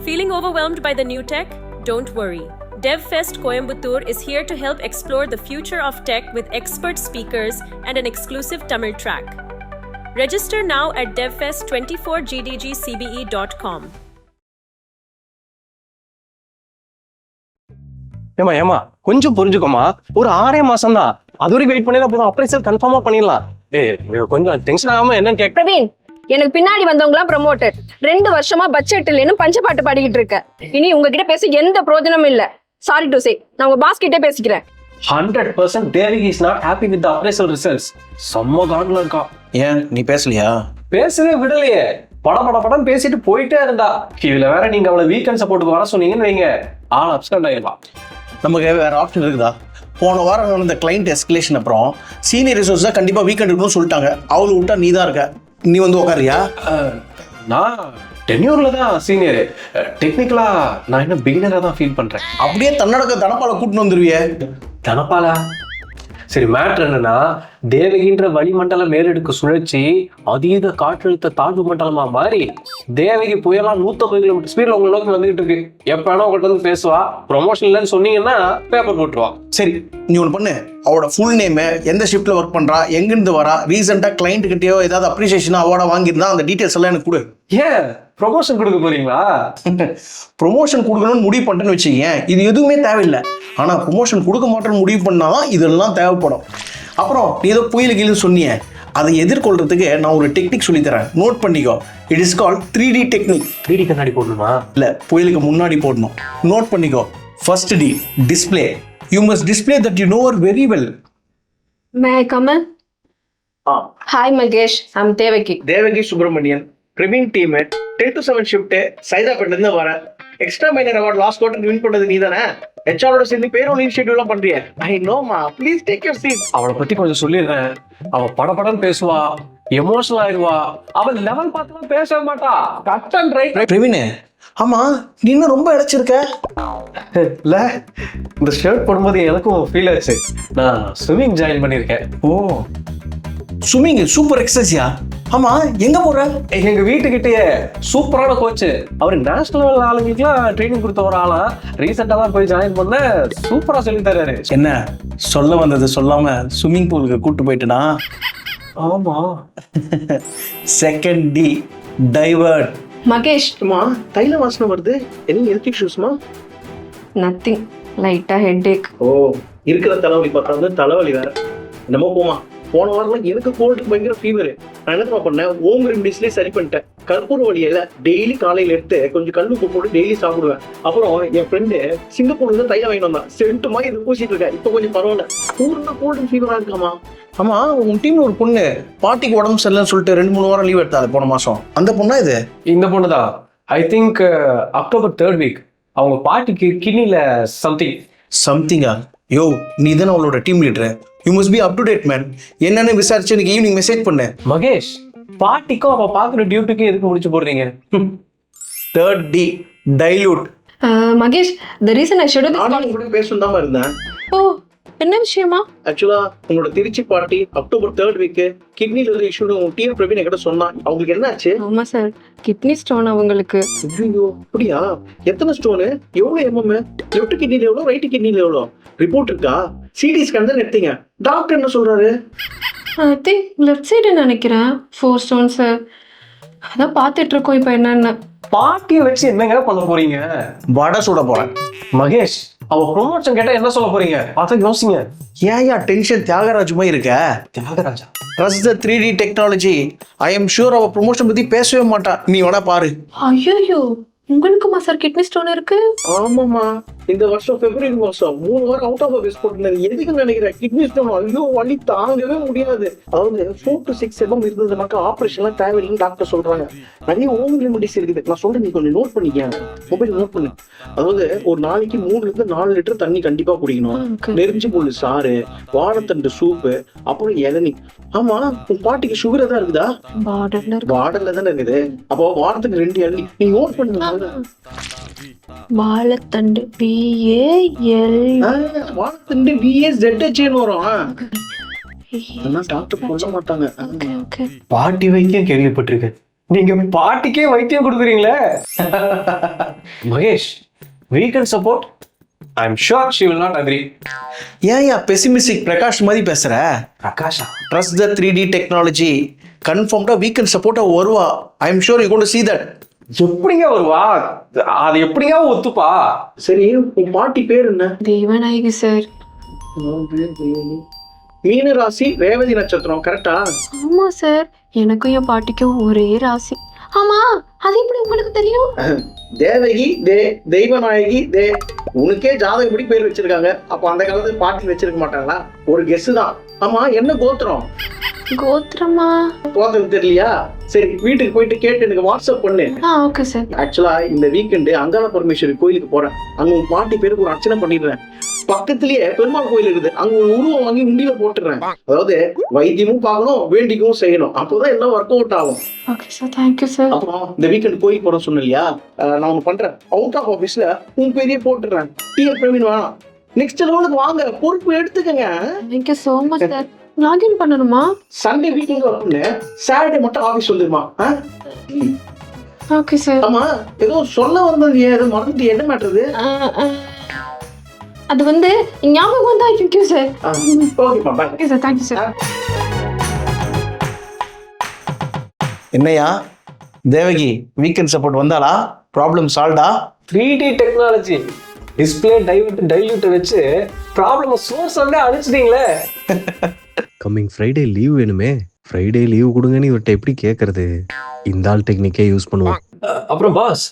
Feeling overwhelmed by the new tech? Don't worry. DevFest Coimbatore is here to help explore the future of tech with expert speakers and an exclusive Tamil track. Register now at devfest24gdgcbe.com. ஏமா கொஞ்சம் புரிஞ்சுக்கோமா. ஒரு 6 மாசம் தான், அது வரைக்கும் wait பண்ணி போதும். Appraisal கன்ஃபார்மா பண்ணிடலாம். கொஞ்சம் டென்ஷன் ஆகாம என்னன்னு கேட்க. பிரவீன், எனக்கு பின்னாடி வந்தவங்களாம் ப்ரமோட்டர். 2 வருஷமா பட்ஜெட் இல்லைன்னு பஞ்சப்பாட்டு பாடிக்கிட்டு இருக்க. இனி உங்ககிட்ட பேச எந்த பிரயோஜனமும் இல்ல. சாரி டு சே, நான் உங்க பாஸ் கிட்டே பேசிக்கிறேன். 100% Devik is not happy with the appraisal results. செம்ம காண்ட்ல இருக்கா. ஏன் நீ பேசலையா? பேசவே விடலையே. படம் பேசிட்டு போயிட்டே இருந்தா. இதுல வேற நீங்க அவளை வீக்கெண்ட் சப்போர்ட்டுக்கு வர சொன்னீங்கன்னு வைங்க, ஆள் அப்செட் ஆயிடுவா. நமக்கு வேற ஆப்ஷன் இருக்குதா? போன வாரம் நடந்த கிளைண்ட் எஸ்கலேஷன் அப்புறம் சீனியர் ரிசோர்ஸ் தான் கண்டிப்பா வீக்கெண்ட் இருக்கணும்னு சொல்லிட்டாங்க. அவளை விட்டா நீ தான் இருக்க. நீ வந்து உட்காரியா? நான் டென்யூர்ல தான் சீனியர். டெக்னிக்கலா நான் இன்னும் பிகினரா தான் ஃபீல் பண்றேன். அப்படியே தன்னடக்க தனப்பால கூட்டின்னு வந்துருவியே. தனப்பாலா? சரி, மேட்ரு என்னன்னா, தேவகின்ற வளிமண்டல மேலடுக்கு சுழற்சி அதீத காற்றழுத்த தாழ்வு மண்டலமா மாறி தேவகி புயலா 150 கிலோமீட்டர் ஸ்பீட்ல உங்களை நோக்கி வந்துகிட்டு இருக்கு. எப்பனா உங்கள்கிட்ட வந்து பேசுவா. ப்ரொமோஷன் இல்லைன்னு சொன்னீங்கன்னா பேப்பர் போட்டுருவா. சரி, நீ ஒன்று பண்ணு. அவளோட ஃபுல் நேமு, எந்த ஷிஃப்ட்ல ஒர்க் பண்றா, எங்கிருந்து வரா, ரீசெண்டா கிளைண்ட் கிட்டயோ ஏதாவது அப்ரிசியேஷன் அவார்டா வாங்கியிருந்தா அந்த டீட்டெயில்ஸ் எல்லாம் எனக்கு கொடு. ஏன் ப்ரொமோஷன் கொடுக்க போறீங்களா? ப்ரொமோஷன் கொடுக்கணும்னு முடிவு பண்ணிட்டேன்னு வச்சுக்கேன், இது எதுவுமே தேவையில்லை. ஆனா ப்ரொமோஷன் கொடுக்க மாட்டேன்னு முடிவு பண்ணாதான் இதெல்லாம் தேவைப்படும். அப்புறம் நீ ஏதோ புயல் கீழே சொன்னியே, அதை எதிர்கொள்றதுக்கு நான் ஒரு டெக்னிக் சொல்லித்தரேன், நோட் பண்ணிக்கோ. It is called 3D technique. 3D கண்ணாடி போடணுமா? இல்ல, புயலுக்கு முன்னாடி போடணும். நோட் பண்ணிக்கோ. First D, display. You must display that you know her very well. May I come in? Hi Mahesh, I'm Devaki. Devaki Subramanian, Praveen teammate. 10 to 7 shift, சைதாப்பேட்ல இருந்து வரேன். Extra minor award last quarter win பண்ணது நீ தானே? ஹெச்ஆரோட சேர்ந்து பேரோல் இனிஷியேட்டிவ்லாம் பண்றிய. ஐ நோமா, ப்ளீஸ் டேக் யுவர் சீட். அவளை பத்தி கொஞ்சம் சொல்லிடுறேன். அவ படபடன்னு பேசுவா, எமோஷனல் ஆயிடுவா. அவள் லெவல் பார்த்துலாம் பேசவே மாட்டா. Cut and right. பிரவீன், ஆமா நீ இன்னும் ரொம்ப இழைச்சிருக்க இல்ல? இந்த ஷர்ட் போடும்போது எனக்கும் ஃபீல் ஆச்சு. நான் ஸ்விமிங் ஜாயின் பண்ணிருக்கேன். ஓ, ஸ்விமிங் சூப்பர் எக்ஸசைஸியா? ஆமா, எங்க போற? எங்க வீட்டுக்கிட்டே சூப்பரான கோச். அவரு நேஷனல் லெவல் ஆளுங்களுக்குலாம் ட்ரைனிங் கொடுத்த ஒரு ஆளா. ரீசெண்டா தான் போய் ஜாயின் பண்ண, சூப்பரா சொல்லி தர்றாரு. என்ன சொல்ல வந்தது சொல்லாம ஸ்விம்மிங் பூலுக்கு கூட்டு போயிட்டுனா? ஆமா. Second D, divert. மகேஷ், தைல வாசனை வருது. என்ன எலக்ட்ரிக் ஷூஸ்மா? நத்திங், லைட்டா ஹெட்டேக். ஓ, இருக்கிற தலைவலி பார்த்தா தலைவலி வேற. என்னமோ போமா. போன வாரம் எனக்கு கோல்டுக்கு பயங்கர ஃபீவர். நான் என்ன பண்ணேன், ஓம் ரெமடிஸ்லேயே சரி பண்ணிட்டேன். கற்பூர வழியில டெய்லி காலையில எடுத்து கொஞ்சம் கல்லுப்பு போட்டு டெய்லி சாப்பிடுவேன். அப்புறம் என் ஃப்ரெண்டு சிங்கப்பூர்ல தைலம் வாங்கிட்டு வந்தான். சென்ட்டுமா இது பூசிட்டு இருக்கேன். இப்போ கொஞ்சம் பரவாயில்ல. பூர்ண கோல்டு ஃபீவரா இருக்காமா? ஆமா, உன் டீம்ல ஒரு பொண்ணு பாட்டிக்கு உடம்பு சரியில்லைன்னு சொல்லிட்டு 2-3 வாரம் லீவ் எடுத்தாது போன மாசம். அந்த பொண்ணா இது? இந்த பொண்ணுதான். I think October 3rd week. அவங்க பாட்டிக்கு கிட்னில சம்திங்கா? யோ, நீ தானே அவளோட team leader. You must be up to date man. என்னன்னு விசாரிச்சு எனக்கு ஈவினிங் மெசேஜ் பண்ணு. மகேஷ், பாட்டிக்கும் அவ பாக்குற டியூட்டிக்கும் எதுக்கு முடிச்சு போடுறீங்க? 3rd D, dilute. Mahesh, the reason I should நான் பேசணும் தான் இருந்தேன். ஓ, என்ன விஷயமா? ஆக்சுவலா உங்களோட Trichy party October 3rd week கிட்னில இருந்து இஷ்யூ டிஎம் பிரவீன் என்கிட்ட சொன்னான். அவங்களுக்கு என்ன ஆச்சு? ஆமா சார், கிட்னி ஸ்டோன் அவங்களுக்கு. ஐயோ, அப்படியா? எத்தனை ஸ்டோனு? எவ்வளவு எம்எம்? லெஃப்ட் கிட்னில எவ்வளோ, ரைட் கிட்னில எவ்வளோ? ரிப்போர்ட் இருக்கா? சிடி ஸ்கேன் தான் எடுத்தீங்க. டாக்டர் என்ன சொல்றாரு? ஐ திங்க் லெஃப்ட் சைடு நினைக்கிறேன். 4 ஸ்டோன்ஸ். அதான் பார்த்துட்டு இருக்கோம் இப்போ என்னன்னு. பாட்டியை வச்சு என்னங்க பண்ண போறீங்க? வடை சுட போறேன். மகேஷ், அவ ப்ரொமோஷன் கேட்டா என்ன சொல்ல போறீங்க? அதான் யோசிங்க. ஏன் டென்ஷன் தியாகராஜ் மாதிரி இருக்க? Thiagaraja? Trust the 3D technology. I am sure அவ ப்ரொமோஷன் பத்தி பேசவே மாட்டா. நீ வேணா பாரு. ஐயோ, உங்களுக்குமா சார் கிட்னி ஸ்டோன் இருக்கு? ஆமாமா, இந்த வருஷம் பிப்ரவரி மாசம் 3 வாரம் அவுட் ஆஃப் ஆஃபீஸ் போட்டுருந்தது. எதுக்கு நினைக்கிறேன்? கிட்னி ஸ்டோன் ஐயோ வலி தாங்கவே முடியாது. அதாவது 4 to 6 mm இருந்ததுனாக்கா ஆப்ரேஷன்லாம் தேவையில்லைன்னு டாக்டர் சொல்றாங்க. நிறைய ஹோம் ரெமடிஸ் இருக்குது. நான் சொல்றேன், நீ கொஞ்சம் நோட் பண்ணிக்க. மொபைல் நோட் பண்ணு. அதாவது ஒரு நாளைக்கு 3 to 4 லிட்டர் தண்ணி கண்டிப்பா குடிக்கணும். நெருஞ்சி புல்லு சாறு, வாழைத்தண்டு சூப்பு, அப்புறம் இளநீ. ஆமா, உன் பாட்டிக்கு சுகர் தான் இருக்குதா? வாடல்ல தானே இருக்குது. அப்போ வாரத்துக்கு 2 இளநீ. நீ நோட் பண்ணு. வாழைத்தண்டு BAL. வாழைத்தண்டு BAZHன்னு வரும். டாக்டர் சொல்ல மாட்டாங்க. பாட்டி வைத்தியம் கேள்விப்பட்டிருக்கேன். நீங்க பாட்டிக்கே வைத்தியம் கொடுக்குறீங்களே. Mahesh, we can support. I'm sure she will not agree. ஏன் பெசிமிஸ்டிக் பிரகாஷ் மாதிரி பேசுற? பிரகாஷா? Trust the 3D technology. கன்ஃபார்ம்டா we can support வருவா. I am sure you going to see that. எப்படிங்க வருவா? அது எப்படிங்க ஒத்துப்பா? சரி, உன் பாட்டி பேர் என்ன? தேவநாயகி சார். மீன ராசி, ரேவதி நட்சத்திரம், கரெக்டா? ஆமா சார், எனக்கும் என் பாட்டிக்கும் ஒரே ராசி. ஆமா, அது எப்படி உங்களுக்கு தெரியும்? தேவகி தெய்வநாயகி உனக்கே ஜாதகப்படி பேர் வச்சிருக்காங்க. அப்ப அந்த காலத்துல பாட்டி வச்சிருக்க மாட்டாங்களா? ஒரு கெஸ் தான். ஆமா, என்ன கோத்திரம்? கோத்திரமா? கோத்திரம் தெரியலையா? சரி, வீட்டுக்கு போயிட்டு கேட்டு எனக்கு வாட்ஸ்அப் பண்ணு. Okay sir. ஆக்சுவலா இந்த வீக்கெண்டு அங்காள பரமேஸ்வரி கோயிலுக்கு போறேன். அங்க உங்க பாட்டி பேருக்கு ஒரு அர்ச்சனை பண்ணிடுறேன். பக்கத்திலேயே பெருமாள் கோயில் இருக்குது, அங்க ஒரு உருவம் வாங்கி உண்டியில போட்டுறேன். அதாவது வைத்தியமும் பார்க்கணும், வேண்டிக்கவும் செய்யணும். அப்போதான் எல்லாம் ஒர்க் அவுட் ஆகும். Okay sir, thank you sir. அப்புறம் இந்த வீக்கெண்ட் கோயில் போறேன் சொன்ன இல்லையா, நான் ஒண்ணு பண்றேன். அவுட் ஆஃப் ஆபீஸ்ல உன் பெரிய போட்டுறேன். டிஎஃப் பிரவீன் வேணாம், நெக்ஸ்ட் லெவலுக்கு வாங்க, பொறுப்பு எடுத்துக்கங்க. Thank you so much sir. Login பண்ணணுமா? சண்டே வீக்கெண்ட் ஒர்க், சாட்டர்டே மட்டும் ஆபீஸ் வந்துருமா? Okay sir. ஆமா, ஏதோ சொல்ல வந்தது, ஏதோ மறந்துட்டு, என்ன மேட்டர்? அது வந்து ஞாபகம் வந்தா. Thank you sir. ஓகேப்பா, bye. Okay sir, thank you sir. என்னையா தேவகி வீக்கெண்ட் சப்போர்ட் வந்தாளா? ப்ராப்ளம் சால்வ்டா? 3D டெக்னாலஜி டிஸ்பிளே டைல்யூட் வச்சு ப்ராப்ளம் சோர்ஸ் வந்து அழிச்சிட்டீங்களே. கம்மிங் ஃப்ரைடே லீவ் வேணுமே. ஃப்ரைடே லீவ் கொடுங்கன்னு இவர்கிட்ட எப்படி கேட்கறது? இந்த ஆள் டெக்னிக்கே யூஸ் பண்ணுவோம். அப்புறம் பாஸ்,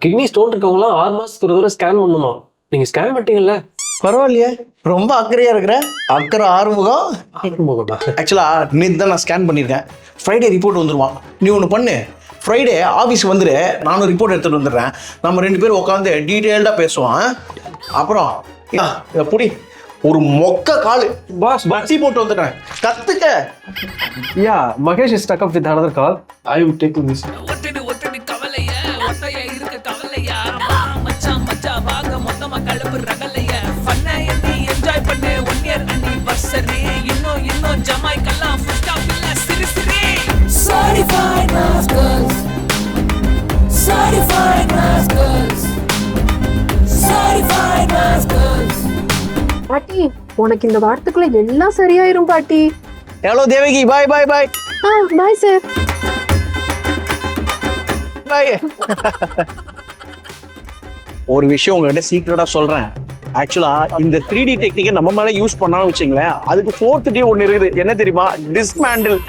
கிட்னி ஸ்டோன் இருக்கவங்களாம் 6 மாசத்துக்கு ஒரு தடவை ஸ்கேன் பண்ணணும். நீங்க ஸ்கேன் பண்ணிட்டீங்கல்ல? பரவாயில்லையே, ரொம்ப அக்கறையா இருக்கிற. அக்கறை ஆறுமுகம். ஆக்சுவலா நேற்று தான் நான் ஸ்கேன் பண்ணியிருக்கேன். ஃப்ரைடே ரிப்போர்ட் வந்துருவான். நீ ஒன்று பண்ணு, ஃப்ரைடே ஆஃபீஸ் வந்துடு, நானும் ரிப்போர்ட் எடுத்துகிட்டு வந்துடுறேன். நம்ம 2 பேரும் உட்காந்து டீட்டெயில்டாக பேசுவோம். அப்புறம் எப்படி ஒரு மொக்க காலு பாஸ் பச்சி போட்டு வந்துடுறேன், கற்றுக்க. யா, Mahesh is stuck up with another call. I will take this. ஒத்தடி கவலைய ஒத்தைய இருக்க கவலைய மச்சான் மச்சா வாங்க மொத்தமா கலப்பு ரகலைய ஃபன்ன எண்ணி என்ஜாய் பண்ணு 1 year anniversary இன்னும் ஜமாய்க்கெல்லாம் ஃபுல் ஸ்டாப் இல்ல சிரி சிரி certified rascals certified rascals certified rascals. பாட்டி, உனக்கு இந்த வாரத்துக்குள்ள எல்லாம் சரியாயிரும் பாட்டி. ஹலோ தேவகி, பாய் பாய் பாய் பாய் சார். பாய். ஒரு விஷயம் உங்ககிட்ட சீக்கிரட்டா சொல்றேன். ஆக்சுவலா இந்த 3D டெக்னிக்கை நம்ம மேல யூஸ் பண்ணாலும் வச்சுங்களேன், அதுக்கு 4th டே ஒன்னு இருக்குது. என்ன தெரியுமா? டிஸ்மேண்டில்.